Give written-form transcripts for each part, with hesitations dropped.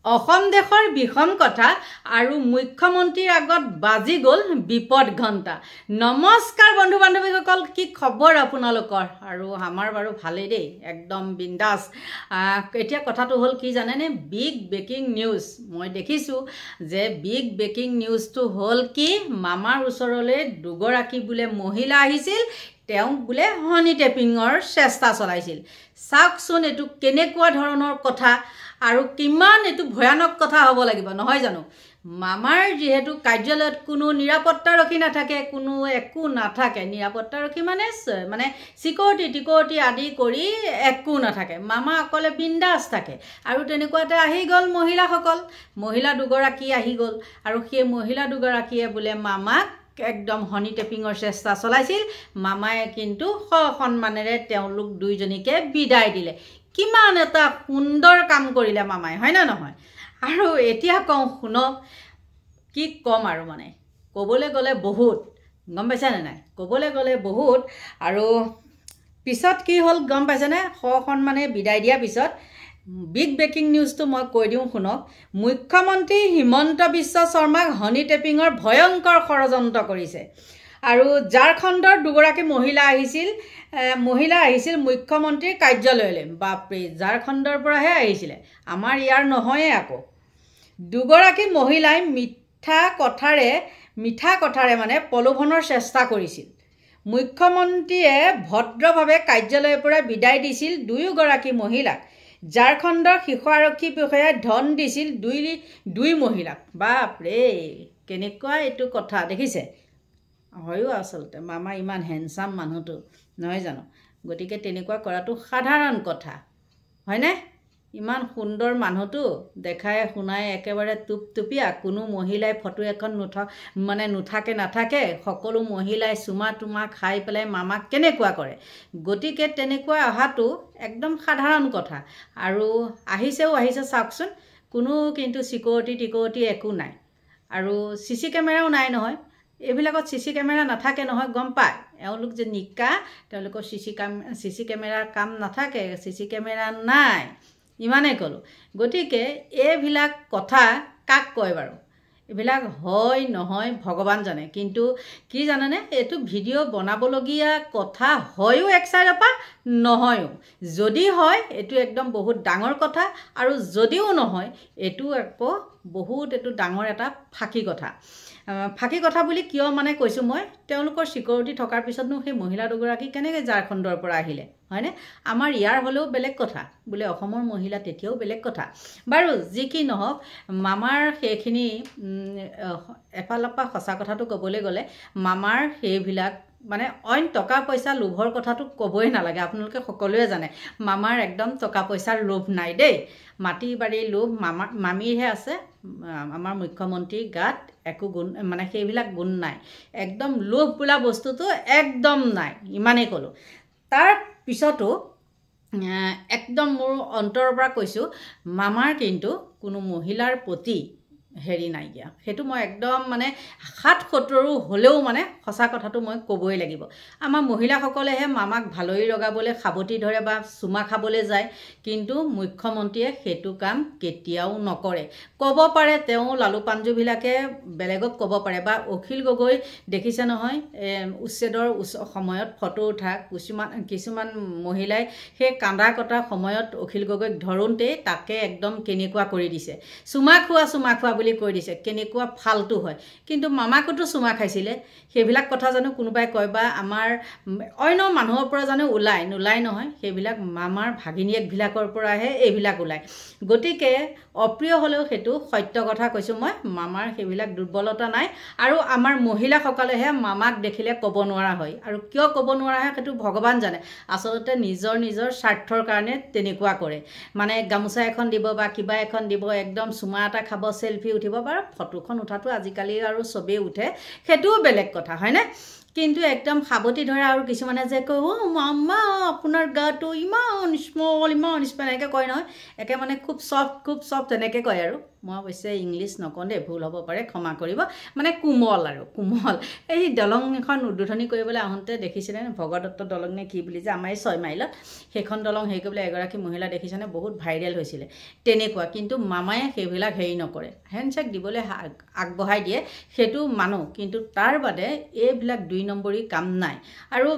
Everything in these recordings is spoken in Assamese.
অসম দেশৰ বিষম কথা আৰু মুখ্যমন্ত্ৰীৰ আগত বাজি গ'ল বিপদ ঘণ্টা। নমস্কাৰ বন্ধু বান্ধৱীসকল, কি খবৰ আপোনালোকৰ? আৰু আমাৰ বাৰু ভালেই দেই, একদম বিন্দাস। এতিয়া কথাটো হ'ল কি জানেনে, বিগ ব্ৰেকিং নিউজ মই দেখিছোঁ যে বিগ ব্ৰেকিং নিউজটো হ'ল কি, মামাৰ ওচৰলৈ দুগৰাকী বোলে মহিলা আহিছিল, তেওঁক বোলে হনি টেপিঙৰ চেষ্টা চলাইছিল। চাওকচোন এইটো কেনেকুৱা ধৰণৰ কথা আৰু কিমান এইটো ভয়ানক কথা হ'ব লাগিব, নহয় জানো? মামাৰ যিহেতু কাৰ্যালয়ত কোনো নিৰাপত্তাৰক্ষী নাথাকে, কোনো একো নাথাকে। নিৰাপত্তাৰক্ষী মানে চিকিউৰিটি আদি কৰি একো নাথাকে। মামা অকলে বিন্দাস থাকে। আৰু তেনেকুৱাতে আহি গ'ল মহিলাসকল, মহিলা দুগৰাকী আহি গ'ল আৰু সেই মহিলা দুগৰাকীয়ে বোলে মামাক একদম হনি টেপিঙৰ চেষ্টা চলাইছিল। মামাই কিন্তু সসন্মানেৰে তেওঁলোক দুইজনীকে বিদায় দিলে। কিমান এটা সুন্দৰ কাম কৰিলে মামাই, হয় না নহয়? আৰু এতিয়া কওঁ শুনক, কি ক'ম আৰু মানে ক'বলৈ গ'লে বহুত, গম পাইছেনে নাই? ক'বলৈ গ'লে বহুত। আৰু পিছত কি হ'ল গম পাইছেনে? সসন্মানে বিদায় দিয়াৰ পিছত বিগ ব্ৰেকিং নিউজটো মই কৈ দিওঁ শুনক। মুখ্যমন্ত্ৰী হিমন্ত বিশ্ব শৰ্মাক হনি টেপিঙৰ ভয়ংকৰ ষড়যন্ত্ৰ কৰিছে। আৰু ঝাৰখণ্ডৰ দুগৰাকী মহিলা আহিছিল মুখ্যমন্ত্ৰীৰ কাৰ্যালয়লৈ। বাপৰে, ঝাৰখণ্ডৰ পৰাহে আহিছিলে, আমাৰ ইয়াৰ নহয়ে। আকৌ দুগৰাকী মহিলাই মিঠা কথাৰে মানে প্ৰলোভনৰ চেষ্টা কৰিছিল। মুখ্যমন্ত্ৰীয়ে ভদ্ৰভাৱে কাৰ্যালয়ৰ পৰা বিদায় দিছিল দুয়োগৰাকী মহিলাক। ঝাৰখণ্ডৰ শীৰ্ষ আৰক্ষী বিষয়াই ধন দিছিল দুই মহিলাক। বাপৰে, কেনেকুৱা এইটো কথা দেখিছে? হয়ো আচলতে মামা ইমান হেণ্ডচাম মানুহটো, নহয় জানো? গতিকে তেনেকুৱা কৰাটো সাধাৰণ কথা, হয়নে? ইমান সুন্দৰ মানুহটো, দেখাই শুনাই একেবাৰে টুপটুপীয়া। কোনো মহিলাই ফটো এখন নাথাকে, সকলো মহিলাই চুমা তোমা খাই পেলাই মামাক কেনেকুৱা কৰে। গতিকে তেনেকুৱা অহাটো একদম সাধাৰণ কথা। আৰু আহিছে চাওকচোন, কোনো কিন্তু চিকিউৰিটি একো নাই। আৰু CC কেমেৰাও নাই নহয়। এইবিলাকত CC কেমেৰা নাথাকে নহয়, গম পায়। এওঁলোক যে নিকা, তেওঁলোকৰ CC কেমেৰাৰ কাম নাথাকে, CC কেমেৰা নাই, ইমানেই ক'লোঁ। গতিকে এইবিলাক কথা কাক কয় বাৰু? এইবিলাক হয় নহয় ভগৱান জানে। কিন্তু কি জানেনে, এইটো ভিডিঅ' বনাবলগীয়া কথা হয়ো এক চাইডৰ পৰা, নহয়ো। যদি হয় এইটো একদম বহুত ডাঙৰ কথা, আৰু যদিও নহয় এইটো আকৌ বহুত ডাঙৰ এটা ফাঁকি কথা বুলি কিয় মানে কৈছোঁ মই, তেওঁলোকৰ চিকিউৰিটি থকাৰ পিছতনো সেই মহিলা দুগৰাকী কেনেকৈ ঝাৰখণ্ডৰ পৰা আহিলে, হয়নে? আমাৰ ইয়াৰ হ'লেও বেলেগ কথা, বোলে অসমৰ মহিলা তেতিয়াও বেলেগ কথা। বাৰু যি কি নহওক, মামাৰ সেইখিনি এফালৰ পৰা সঁচা কথাটো ক'বলৈ গ'লে, মামাৰ সেইবিলাক মানে অইন টকা পইচা লোভৰ কথাটো ক'বই নালাগে। আপোনালোকে সকলোৱে জানে মামাৰ একদম টকা পইচাৰ লোভ নাই দেই। মাটি বাৰীৰ লোভ মামীৰহে আছে, আমাৰ মুখ্যমন্ত্ৰীৰ গাত একো গুণ সেইবিলাক গুণ নাই। একদম লোভ বোলা বস্তুটো একদম নাই, ইমানেই ক'লোঁ। তাৰ পিছতো একদম মোৰ অন্তৰৰ পৰা কৈছোঁ, মামাৰ কিন্তু কোনো মহিলাৰ প্ৰতি হেৰি নাইকিয়া। সেইটো মই একদম ৭-৭ হ'লেও সঁচা কথাটো মই ক'বই লাগিব। আমাৰ মহিলাসকলেহে মামাক ভালৰি লগাবলৈ সাৱটি ধৰে বা চুমা খাবলৈ যায়, কিন্তু মুখ্যমন্ত্ৰীয়ে সেইটো কাম কেতিয়াও নকৰে। ক'ব পাৰে তেওঁ লালু পাঞ্জুবিলাকে বেলেগক ক'ব পাৰে, বা অখিল গগৈ দেখিছে নহয়, উচ্ছেদৰ সময়ত ফটো উঠা কিছুমান মহিলাই সেই কান্দা কটাৰ সময়ত অখিল গগৈক ধৰোঁতেই তাকে একদম কেনেকুৱা কৰি দিছে, চুমা খোৱা বুলি কৈ দিছে। কেনেকুৱা ফাল্টু হয়। কিন্তু মামাকোতো চুমা খাইছিলে, সেইবিলাক কথা জানো কোনোবাই কয়? বা আমাৰ অন্য মানুহৰ পৰা জানো নোলাই নহয়? সেইবিলাক মামাৰ ভাগিনীয়েকবিলাকৰ পৰাহে এইবিলাক ওলায়। গতিকে অপ্ৰিয় হ'লেও সেইটো সত্য কথা কৈছোঁ মই, মামাৰ সেইবিলাক দুৰ্বলতা নাই। আৰু আমাৰ মহিলাসকলেহে মামাক দেখিলে ক'ব নোৱাৰা হয়। আৰু কিয় ক'ব নোৱাৰা হয় সেইটো ভগৱান জানে। আচলতে নিজৰ স্বাৰ্থৰ কাৰণে তেনেকুৱা কৰে। গামোচা এখন দিব বা কিবা এখন দিব, একদম চুমা এটা খাব, চেলফি উঠিব, বা ফটোখন উঠাটো আজিকালি আৰু চবেই উঠে, সেইটোও বেলেগ কথা, হয়নে? কিন্তু একদম সাৱটি ধৰা। আৰু কিছুমানে যে কয়, মামা আপোনাৰ গাটো ইমান স্মল এনেকৈ কয় নহয়, একে খুব চফ্ট তেনেকৈ কয়। আৰু মই অৱশ্যে ইংলিছ নকওঁ দেই, ভুল হ'ব পাৰে, ক্ষমা কৰিব, মানে কোমল আৰু কোমল। এই দলং এখন উদ্বোধনী কৰিবলৈ আহোঁতে দেখিছিলে ভগদত্ত দলং নে কি বুলি যে আমাৰ এই 6 মাইলত সেইখন দলং হেৰি কৰিবলৈ এগৰাকী মহিলা দেখিছেনে, বহুত ভাইৰেল হৈছিলে তেনেকুৱা। কিন্তু মামায়ে সেইবিলাক হেৰি নকৰে, হেণ্ডছেক দিবলৈ আগবঢ়াই দিয়ে, সেইটো মানো, কিন্তু তাৰ বাদে এইবিলাক 2 নম্বৰী কাম নাই। আৰু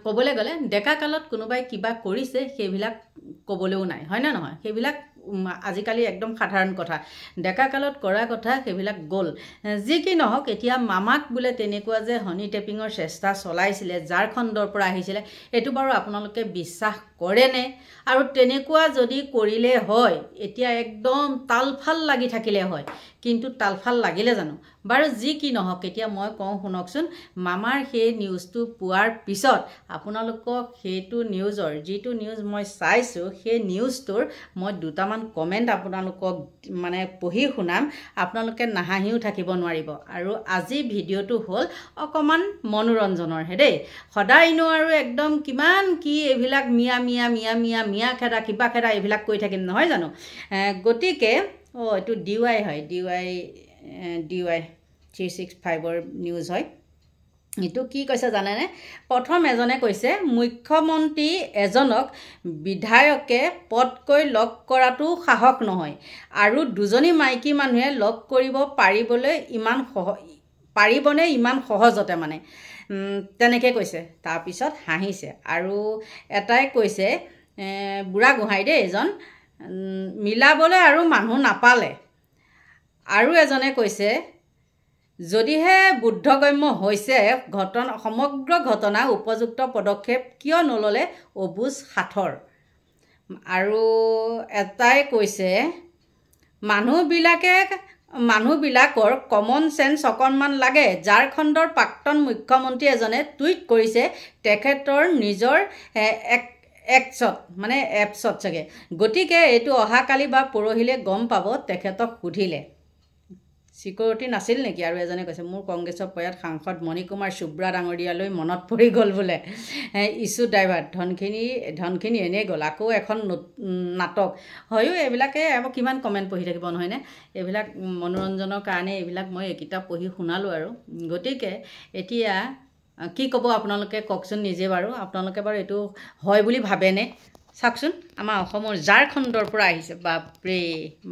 ক'বলৈ গ'লে ডেকা কালত কোনোবাই কিবা কৰিছে সেইবিলাক ক'বলৈও নাই, হয়নে নহয়? সেইবিলাক আজিকালি একদম সাধাৰণ কথা, ডেকা কালত কৰা কথা সেইবিলাক গ'ল। যি কি নহওক, এতিয়া মামাক বোলে তেনেকুৱা যে হনি টেপিঙৰ চেষ্টা চলাইছিলে, ঝাৰখণ্ডৰ পৰা আহিছিলে, এইটো বাৰু আপোনালোকে বিশ্বাস কৰেনে? আৰু তেনেকুৱা যদি কৰিলে হয়, এতিয়া একদম তালফাল লাগি থাকিলে হয়, কিন্তু তালফাল লাগিলে জানো? বাৰু যি কি নহওক, এতিয়া মই কওঁ শুনকচোন, মামাৰ সেই নিউজটো পোৱাৰ পিছত আপোনালোকক সেইটো নিউজৰ, যিটো নিউজ মই চাইছোঁ, সেই নিউজটোৰ মই দুটামান কমেণ্ট আপোনালোকক মানে পঢ়ি শুনাম, আপোনালোকে নাহাঁহিও থাকিব নোৱাৰিব। আৰু আজি ভিডিঅ'টো হ'ল অকণমান মনোৰঞ্জনৰহে দেই, সদায়নো আৰু একদম কিমান কি এইবিলাক মিয়া মিয়া মিয়া মিয়া মিয়া খেদা কিবা খেদা এইবিলাক কৈ থাকিম নহয় জানো? গতিকে এইটো DY হয়, DY 365ৰ নিউজ হয়। এইটো কি কৈছে জানেনে? প্ৰথম এজনে কৈছে, মুখ্যমন্ত্ৰী এজনক বিধায়কে পদকৈ লগ কৰাটো সাহস নহয়, আৰু দুজনী মাইকী মানুহে লগ কৰিব পাৰিবনে ইমান সহজতে, মানে তেনেকৈ কৈছে। তাৰপিছত হাঁহিছে। আৰু এটাই কৈছে, বুঢ়া গোহাঁই দেই এজন, মিলাবলৈ আৰু মানুহ নাপালে। আৰু এজনে কৈছে, যদিহে বুদ্ধগম্য হৈছে সমগ্ৰ ঘটনা, উপযুক্ত পদক্ষেপ কিয় নল'লে অবুজ সাঁথৰ। আৰু এটাই কৈছে, মানুহবিলাকৰ কমন চেন্স অকণমান লাগে। ঝাৰখণ্ডৰ প্ৰাক্তন মুখ্যমন্ত্ৰী এজনে টুইট কৰিছে তেখেতৰ নিজৰ এপছত চাগে, গতিকে এইটো অহাকালি বা পৰহিলে গম পাব, তেখেতক সুধিলে। চিকিউৰিটি নাছিল নেকি? আৰু এজনে কৈছে, মোৰ কংগ্ৰেছৰ প্ৰয়াত সাংসদ মণিকুমাৰ চুব্ৰা ডাঙৰীয়ালৈ মনত পৰি গ'ল বোলে। ইছ্যু ড্ৰাইভাৰ, ধনখিনি এনেই গ'ল, আকৌ এখন নাটক। হয়ো, এইবিলাকে কিমান কমেণ্ট পঢ়ি থাকিব নহয়নে? এইবিলাক মনোৰঞ্জনৰ কাৰণে এইবিলাক মই এইকেইটা পঢ়ি শুনালোঁ আৰু। গতিকে এতিয়া কি ক'ব আপোনালোকে কওকচোন নিজে বাৰু। আপোনালোকে বাৰু এইটো হয় বুলি ভাবেনে? চাওকচোন, আমাৰ অসমৰ ঝাৰখণ্ডৰ পৰা আহিছে, বাপৰে,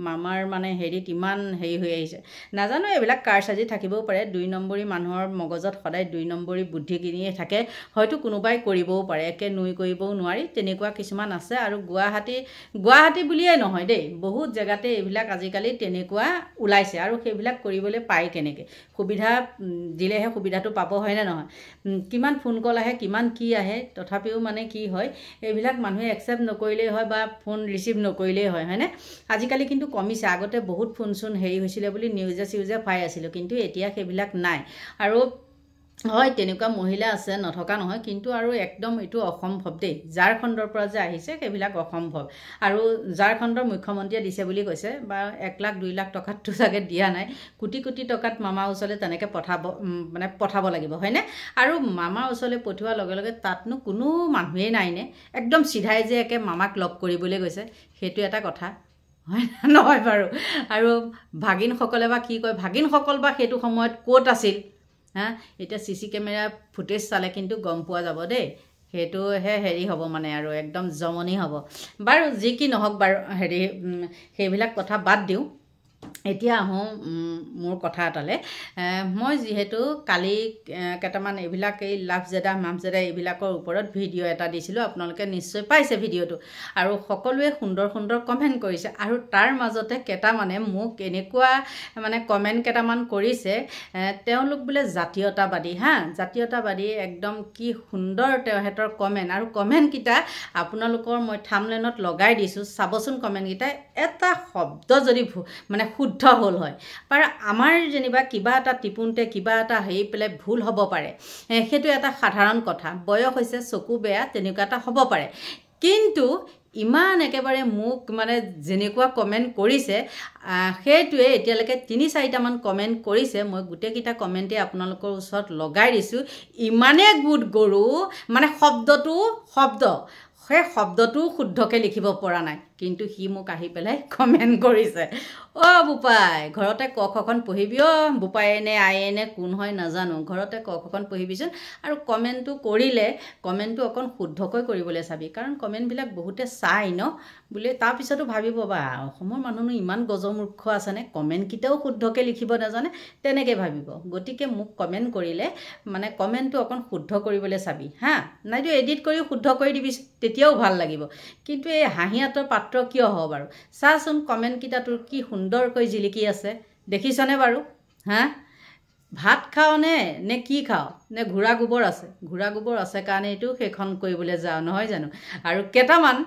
মামাৰ মানে হেৰিত ইমান হেৰি হৈ আহিছে। নাজানো, এইবিলাক কাৰচাজি থাকিবও পাৰে, 2 নম্বৰী মানুহৰ মগজত সদায় 2 নম্বৰী বুদ্ধি কিনিয়ে থাকে, হয়তো কোনোবাই কৰিবও পাৰে, একে নুই কৰিবও নোৱাৰি, তেনেকুৱা কিছুমান আছে। আৰু গুৱাহাটী বুলিয়ে নহয় দেই, বহুত জেগাতে এইবিলাক আজিকালি তেনেকুৱা ওলাইছে, আৰু সেইবিলাক কৰিবলৈ পায় কেনেকৈ? সুবিধা দিলেহে সুবিধাটো পাব, হয়নে নহয়? কিমান ফোন কল আহে, কিমান কি আহে, তথাপিও মানে কি হয়, এইবিলাক মানুহে একচেপ্ট নকৰিলেই হয় বা ফোন ৰিচিভ নকৰিলেই হয়, হয়নে? আজিকালি কিন্তু কমিছে, আগতে বহুত ফোন চোন হেৰি হৈছিলে বুলি নিউজে পাই আছিলোঁ, কিন্তু এতিয়া সেইবিলাক নাই। আৰু হয়, তেনেকুৱা মহিলা আছে, নথকা নহয়, কিন্তু আৰু একদম এইটো অসম্ভৱ দেই। ঝাৰখণ্ডৰ পৰা যে আহিছে সেইবিলাক অসম্ভৱ। আৰু ঝাৰখণ্ডৰ মুখ্যমন্ত্ৰীয়ে দিছে বুলি কৈছে, বা 1 লাখ 2 লাখ টকাততো চাগে দিয়া নাই, কোটি কোটি টকাত মামাৰ ওচৰলৈ তেনেকৈ পঠাব লাগিব, হয়নে? আৰু মামাৰ ওচৰলৈ পঠোৱাৰ লগে লগে তাতনো কোনো মানুহেই নাইনে? একদম চিধাই যে একে মামাক লগ কৰিবলৈ গৈছে, সেইটো এটা কথা হয় নহয় বাৰু? আৰু ভাগিনসকলে বা কি কয়, ভাগিনসকল বা সেইটো সময়ত ক'ত আছিল? এতিয়া CC কেমেৰা ফুটেজ চালে কিন্তু গম পোৱা যাব দেই, সেইটোহে হেৰি হ'ব, মানে আৰু একদম জমনি হ'ব। বাৰু যি কি নহওক বাৰু, সেইবিলাক কথা বাদ দিওঁ। এতিয়া আহোঁ মোৰ কথা এটালৈ। মই যিহেতু কালি কেইটামান এইবিলাক এই লাভজেদা মামজেদা এইবিলাকৰ ওপৰত ভিডিঅ' এটা দিছিলোঁ, আপোনালোকে নিশ্চয় পাইছে ভিডিঅ'টো, আৰু সকলোৱে সুন্দৰ সুন্দৰ কমেণ্ট কৰিছে। আৰু তাৰ মাজতে কেইটামানে মোক এনেকুৱা মানে কমেণ্ট কেইটামান কৰিছে, তেওঁলোক বোলে জাতীয়তাবাদী, জাতীয়তাবাদী, একদম কি সুন্দৰ তেখেতৰ কমেণ্ট। আৰু কমেণ্টকেইটা আপোনালোকৰ মই থাম্বনেইলত লগাই দিছোঁ, চাবচোন কমেণ্টকেইটা। এটা শব্দ যদি মানে শুদ্ধ হ'ল হয়, বাৰু আমাৰ যেনিবা কিবা এটা টিপুনতে কিবা এটা হেৰি পেলাই ভুল হ'ব পাৰে, সেইটো এটা সাধাৰণ কথা, বয়স হৈছে, চকু বেয়া, তেনেকুৱা এটা হ'ব পাৰে। কিন্তু ইমান একেবাৰে মোক মানে যেনেকুৱা কমেণ্ট কৰিছে, সেইটোৱে এতিয়ালৈকে 3-4টামান কমেণ্ট কৰিছে, মই গোটেইকেইটা কমেণ্টেই আপোনালোকৰ ওচৰত লগাই দিছোঁ। ইমানেই গুড গৰু, মানে সেই শব্দটো শুদ্ধকৈ লিখিব পৰা নাই, কিন্তু সি মোক আহি পেলাই কমেণ্ট কৰিছে, অ' বোপাই ঘৰতে ক খখন পঢ়িবি, অ' বোপাই নে আয়ে নে কোন হয় নাজানো, ঘৰতে ক খখন পঢ়িবিচোন, আৰু কমেণ্টটো কৰিলে কমেণ্টটো অকণ শুদ্ধকৈ কৰিবলৈ চাবি, কাৰণ কমেণ্টবিলাক বহুতে চাই ন বোলে, তাৰপিছতো ভাবিব বা অসমৰ মানুহনো ইমান গজমূৰ্খ আছেনে, কমেণ্টকেইটাও শুদ্ধকৈ লিখিব নাজানে, তেনেকৈ ভাবিব। গতিকে মোক কমেণ্ট কৰিলে মানে কমেণ্টটো অকণ শুদ্ধ কৰিবলৈ চাবি হা, নাইতো এডিট কৰি শুদ্ধ কৰি দিবি, তেতিয়াও ভাল লাগিব। কিন্তু এই হাঁহিয়াতৰ পাত্ৰ কিয় হ'ব বাৰু? চাচোন কমেণ্টকেইটা তোৰ কি সুন্দৰকৈ জিলিকি আছে, দেখিছনে বাৰু? হা, ভাত খাওঁ নে কি খাওঁ, নে ঘোঁৰা গোবৰ আছে? ঘোঁৰা গোবৰ আছে কাৰণেইটো সেইখন কৰিবলৈ যাওঁ নহয় জানো? আৰু কেইটামান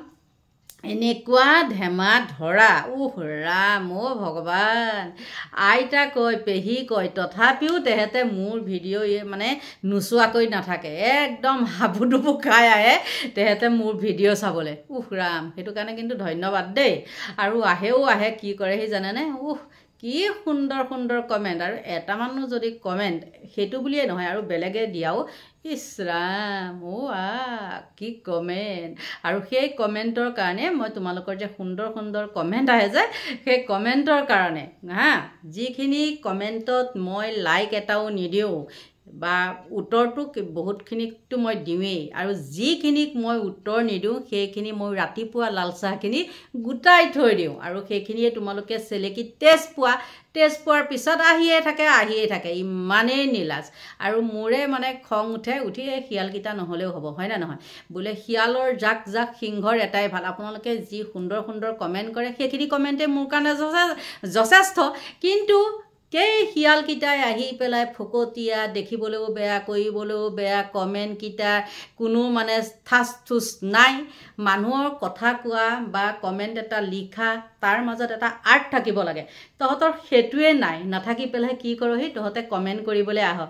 এনেকুৱা ধেমা ধৰা, ৰাম অ' ভগৱান, আইতা কয় পেহী কয়, তথাপিও তেহেঁতে মোৰ ভিডিঅ' মানে নোচোৱাকৈ নাথাকে, একদম হাবুডুবু খাই আহে তেহেঁতে মোৰ ভিডিঅ' চাবলৈ। ৰাম, সেইটো কাৰণে কিন্তু ধন্যবাদ দেই। আৰু আহে কি কৰে সি জানেনে? কি সুন্দৰ সুন্দৰ কমেণ্ট, আৰু এটামানো যদি কমেণ্ট সেইটো বুলিয়ে নহয় আৰু বেলেগে দিয়াও, ইছ ৰাম কি কমেণ্ট। আৰু সেই কমেণ্টৰ কাৰণে মই তোমালোকৰ যে সুন্দৰ সুন্দৰ কমেণ্ট আহে যে, সেই কমেণ্টৰ কাৰণে হা, যিখিনি কমেণ্টত মই লাইক এটাও নিদিওঁ বা উত্তৰটো বহুতখিনিকতো মই দিওঁৱেই, আৰু যিখিনিক মই উত্তৰ নিদিওঁ সেইখিনি মই ৰাতিপুৱা লাল চাহখিনি গোটাই থৈ দিওঁ, আৰু সেইখিনিয়ে তোমালোকে চেলেকি টেষ্ট পোৱাৰ পিছত আহিয়ে থাকে, ইমানেই নিলাজ। আৰু মোৰে মানে খং উঠি এই শিয়ালকেইটা নহ'লেও হ'ব, হয় না নহয়? বোলে শিয়ালৰ জাক সিংহৰ এটাই ভাল, আপোনালোকে যি সুন্দৰ সুন্দৰ কমেণ্ট কৰে সেইখিনি কমেণ্টে মোৰ কাৰণে যথেষ্ট, কিন্তু সেই শিয়ালকেইটাই আহি পেলাই ফকতীয়া, দেখিবলৈও বেয়া, কৰিবলৈও বেয়া কমেণ্টকেইটা কোনো মানে ঠাচ থুচ নাই। মানুহৰ কথা কোৱা বা কমেণ্ট এটা লিখা তাৰ মাজত এটা আৰ্ট থাকিব লাগে, তহঁতৰ সেইটোৱে নাথাকি পেলাই কি কৰহি, তহঁতে কমেণ্ট কৰিবলৈ আহ,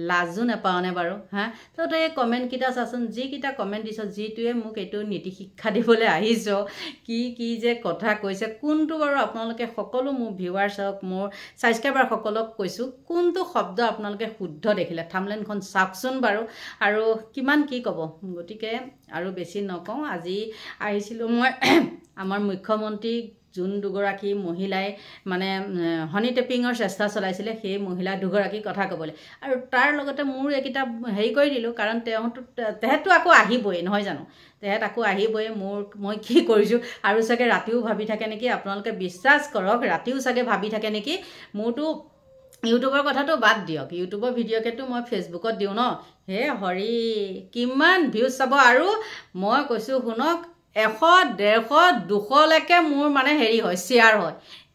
লাজো নাপাওঁনে বাৰু? হা, তহঁতে এই কমেণ্টকেইটা চাচোন, যিকেইটা কমেণ্ট দিছ, যিটোৱে মোক এইটো নীতি শিক্ষা দিবলৈ আহিছ, কি যে কথা কৈছে, কোনটো বাৰু আপোনালোকে সকলো মোৰ ভিউৱাৰ্ছক, মোৰ ছাবস্ক্ৰাইবাৰসকলক কৈছোঁ, কোনটো শব্দ আপোনালোকে শুদ্ধ দেখিলে থাম্বনেইলখন চাওকচোন বাৰু, আৰু কিমান কি ক'ব। গতিকে আৰু বেছি নকওঁ, আজি আহিছিলোঁ মই আমাৰ মুখ্যমন্ত্ৰী যোন দুগৰাকী মহিলাই মানে হনি টেপিঙৰ চেষ্টা চলাইছিলে, সেই মহিলা দুগৰাকীৰ কথা ক'বলৈ, আৰু তাৰ লগতে মোৰ এইকেইটা হেৰি কৰি দিলোঁ, কাৰণ তেহেঁতটো আকৌ আহিবই নহয় জানো? তেহেঁত আকৌ আহিবই, মই কি কৰিছোঁ, আৰু চাগে ৰাতিও ভাবি থাকে নেকি, আপোনালোকে বিশ্বাস কৰক, ৰাতিও চাগে ভাবি থাকে নেকি। মোৰতো ইউটিউবৰ কথাটো বাদ দিয়ক, ইউটিউবৰ ভিডিঅ'কেতো মই ফেচবুকত দিওঁ ন, হে হৰি কিমান ভিউজ চাব। আৰু মই কৈছোঁ শুনক, 100, 150, 200লৈকে মোৰ মানে হেৰি হয়, শ্বেয়াৰ হয়।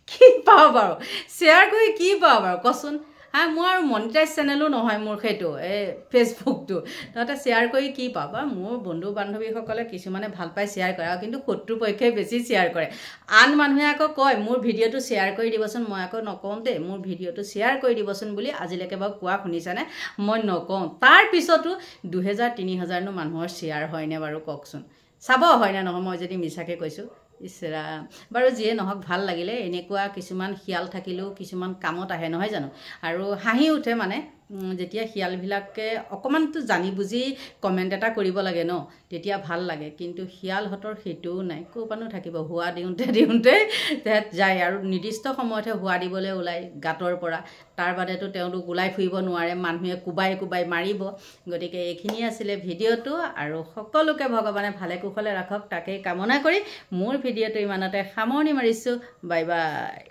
কি পাওঁ বাৰু শ্বেয়াৰ কৰি, কি পাওঁ বাৰু কচোন? হা, মোৰ আৰু মনিটাইজ চেনেলো নহয় মোৰ সেইটো এই ফেচবুকটো, তহঁতে শ্বেয়াৰ কৰি কি পাবা? মোৰ বন্ধু বান্ধৱীসকলে কিছুমানে ভাল পাই শ্বেয়াৰ কৰে, আৰু কিন্তু শত্ৰুপক্ষই বেছি শ্বেয়াৰ কৰে। আন মানুহে আকৌ কয় মোৰ ভিডিঅ'টো শ্বেয়াৰ কৰি দিবচোন, মই আকৌ নকওঁ দেই, মোৰ ভিডিঅ'টো শ্বেয়াৰ কৰি দিবচোন বুলি আজিলৈকে বাৰু কোৱা শুনিছানে? মই নকওঁ। তাৰপিছতো 2000-3000নো মানুহৰ শ্বেয়াৰ হয়নে বাৰু কওকচোন? চাব হয়নে নহয় মই যদি মিছাকৈ কৈছোঁ? ইছৰা বাৰু, যিয়ে নহওক ভাল লাগিলে। এনেকুৱা কিছুমান শিয়াল থাকিলেও কিছুমান কামত আহে নহয় জানো? আৰু হাঁহি উঠে মানে যেতিয়া শিয়ালবিলাকে অকণমানতো জানি বুজি কমেণ্ট এটা কৰিব লাগে ন, তেতিয়া ভাল লাগে। কিন্তু শিয়ালহঁতৰ সেইটোও নাই, ক'ৰপানো থাকিব, হোৱা দিওঁতে তেহেঁত যায়, আৰু নিৰ্দিষ্ট সময়তহে হোৱা দিবলৈ ওলায় গাঁতৰ পৰা, তাৰ বাদেতো তেওঁলোক ওলাই ফুৰিব নোৱাৰে, মানুহে কোবাই মাৰিব। গতিকে এইখিনিয়ে আছিলে ভিডিঅ'টো, আৰু সকলোকে ভগৱানে ভালে কুশলে ৰাখক তাকেই কামনা কৰি মোৰ ভিডিঅ'টো ইমানতে সামৰণি মাৰিছোঁ। Bye bye.